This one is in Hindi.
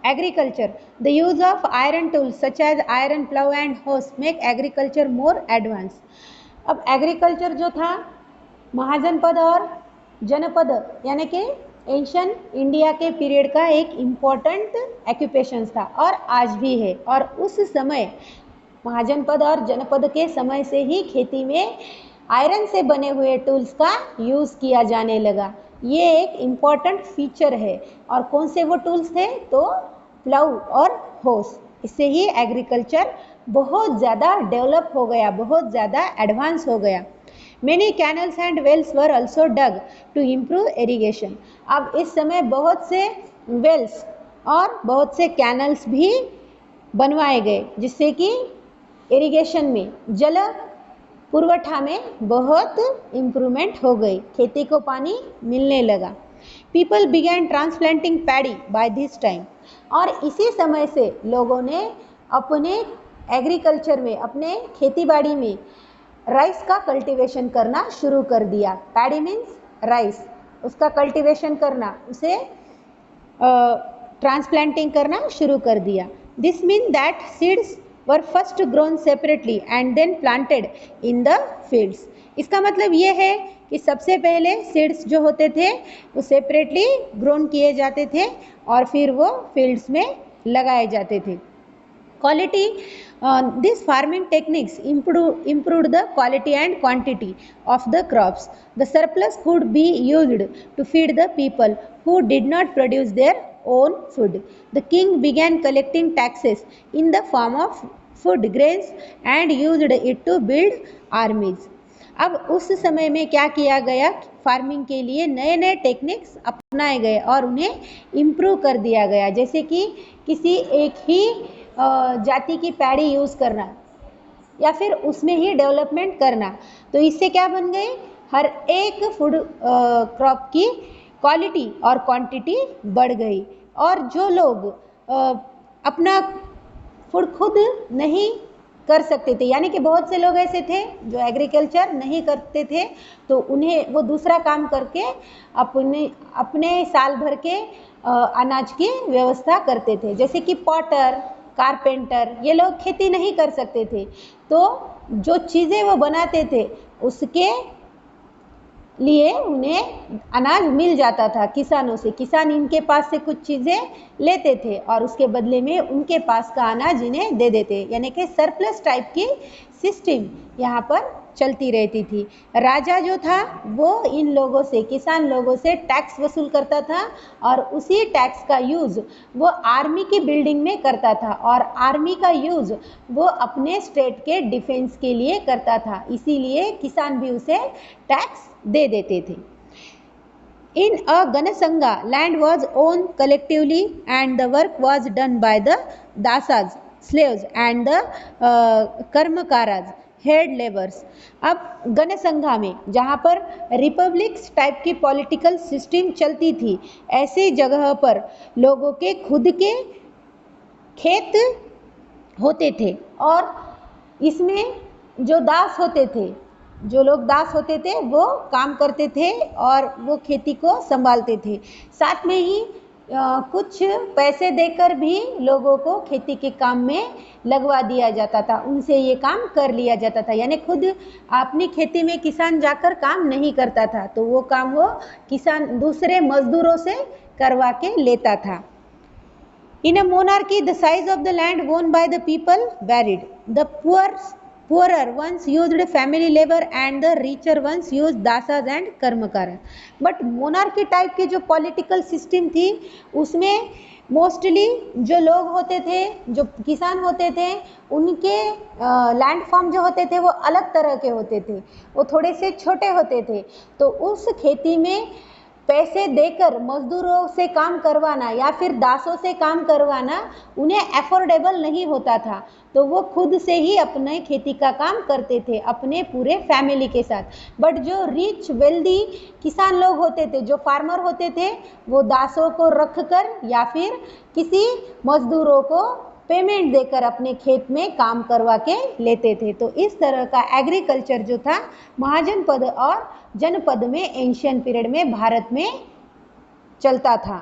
Agriculture. The use of iron tools such as iron plow and hoe make agriculture more advanced. अब एग्रीकल्चर जो था महाजनपद और जनपद यानी कि एंशिएंट इंडिया के पीरियड का एक इम्पोर्टेंट ऑक्यूपेशन था और आज भी है। और उस समय महाजनपद और जनपद के समय से ही खेती में आयरन से बने हुए टूल्स का यूज़ किया जाने लगा। ये एक इम्पॉर्टेंट फीचर है। और कौन से वो टूल्स थे? तो प्लाउ और होस। इससे ही एग्रीकल्चर बहुत ज़्यादा डेवलप हो गया, बहुत ज़्यादा एडवांस हो गया। Many canals and wells were also dug to improve irrigation. अब इस समय बहुत से वेल्स और बहुत से कैनल्स भी बनवाए गए जिससे कि इरिगेशन में, जल पुरवठा में बहुत इम्प्रूवमेंट हो गई, खेती को पानी मिलने लगा। People began transplanting paddy by this time. और इसी समय से लोगों ने अपने एग्रीकल्चर में, अपने खेती बाड़ी में राइस का कल्टीवेशन करना शुरू कर दिया। पैडी मीन्स राइस, उसका कल्टीवेशन करना, उसे ट्रांसप्लांटिंग करना शुरू कर दिया। This mean that seeds were first grown separately and then planted in the fields. इसका मतलब ये है कि सबसे पहले सीड्स जो होते थे वो सेपरेटली ग्रोन किए जाते थे और फिर वो फील्ड्स में लगाए जाते थे। Quality, these farming techniques improved the quality and quantity of the crops. The surplus could be used to feed the people who did not produce their own food. The king began collecting taxes in the form of food grains and used it to build armies. अब उस समय में क्या किया गया? फार्मिंग के लिए नए नए टेक्निक्स अपनाए गए और उन्हें इम्प्रूव कर दिया गया। जैसे कि किसी एक ही जाति की पैडी यूज़ करना या फिर उसमें ही डेवलपमेंट करना, तो इससे क्या बन गए? हर एक फूड क्रॉप की क्वालिटी और क्वांटिटी बढ़ गई। और जो लोग अपना फूड खुद नहीं कर सकते थे, यानी कि बहुत से लोग ऐसे थे जो एग्रीकल्चर नहीं करते थे, तो उन्हें वो दूसरा काम करके अपने साल भर के अनाज की व्यवस्था करते थे। जैसे कि पॉटर, कारपेंटर, ये लोग खेती नहीं कर सकते थे, तो जो चीज़ें वो बनाते थे उसके लिए उन्हें अनाज मिल जाता था किसानों से। किसान इनके पास से कुछ चीज़ें लेते थे और उसके बदले में उनके पास का अनाज इन्हें दे देते, यानी कि सरप्लस टाइप की सिस्टम यहाँ पर चलती रहती थी। राजा जो था वो इन लोगों से, किसान लोगों से टैक्स वसूल करता था और उसी टैक्स का यूज़ वो आर्मी की बिल्डिंग में करता था और आर्मी का यूज़ वो अपने स्टेट के डिफेंस के लिए करता था, इसीलिए किसान भी उसे टैक्स दे देते थे। In a Ganasanga, land was owned collectively and the work was done by the dasas, slaves and the कर्मकाराज, हेड लेबर्स। अब गणसंघा में जहाँ पर रिपब्लिक्स टाइप की पॉलिटिकल सिस्टम चलती थी, ऐसे जगह पर लोगों के खुद के खेत होते थे और इसमें जो दास होते थे, जो लोग दास होते थे वो काम करते थे और वो खेती को संभालते थे। साथ में ही कुछ पैसे देकर भी लोगों को खेती के काम में लगवा दिया जाता था, उनसे ये काम कर लिया जाता था। यानी खुद अपनी खेती में किसान जाकर काम नहीं करता था, तो वो काम वो किसान दूसरे मजदूरों से करवा के लेता था। In a monarchy, the size of the land owned by the people varied. The poorer ones used family labor and the richer ones used dasas and कर्मकार। बट मोनार्की टाइप की जो पॉलिटिकल सिस्टम थी उसमें मोस्टली जो लोग होते थे, जो किसान होते थे, उनके लैंड फॉर्म जो होते थे वो अलग तरह के होते थे, वो थोड़े से छोटे होते थे। तो उस खेती में पैसे देकर मजदूरों से काम करवाना या फिर दासों से काम करवाना उन्हें अफोर्डेबल नहीं होता था, तो वो खुद से ही अपने खेती का काम करते थे अपने पूरे फैमिली के साथ। बट जो रिच वेल्दी किसान लोग होते थे, जो फार्मर होते थे, वो दासों को रख कर या फिर किसी मजदूरों को पेमेंट देकर अपने खेत में काम करवा के लेते थे। तो इस तरह का एग्रीकल्चर जो था महाजनपद और जनपद में एंशिएंट पीरियड में भारत में चलता था।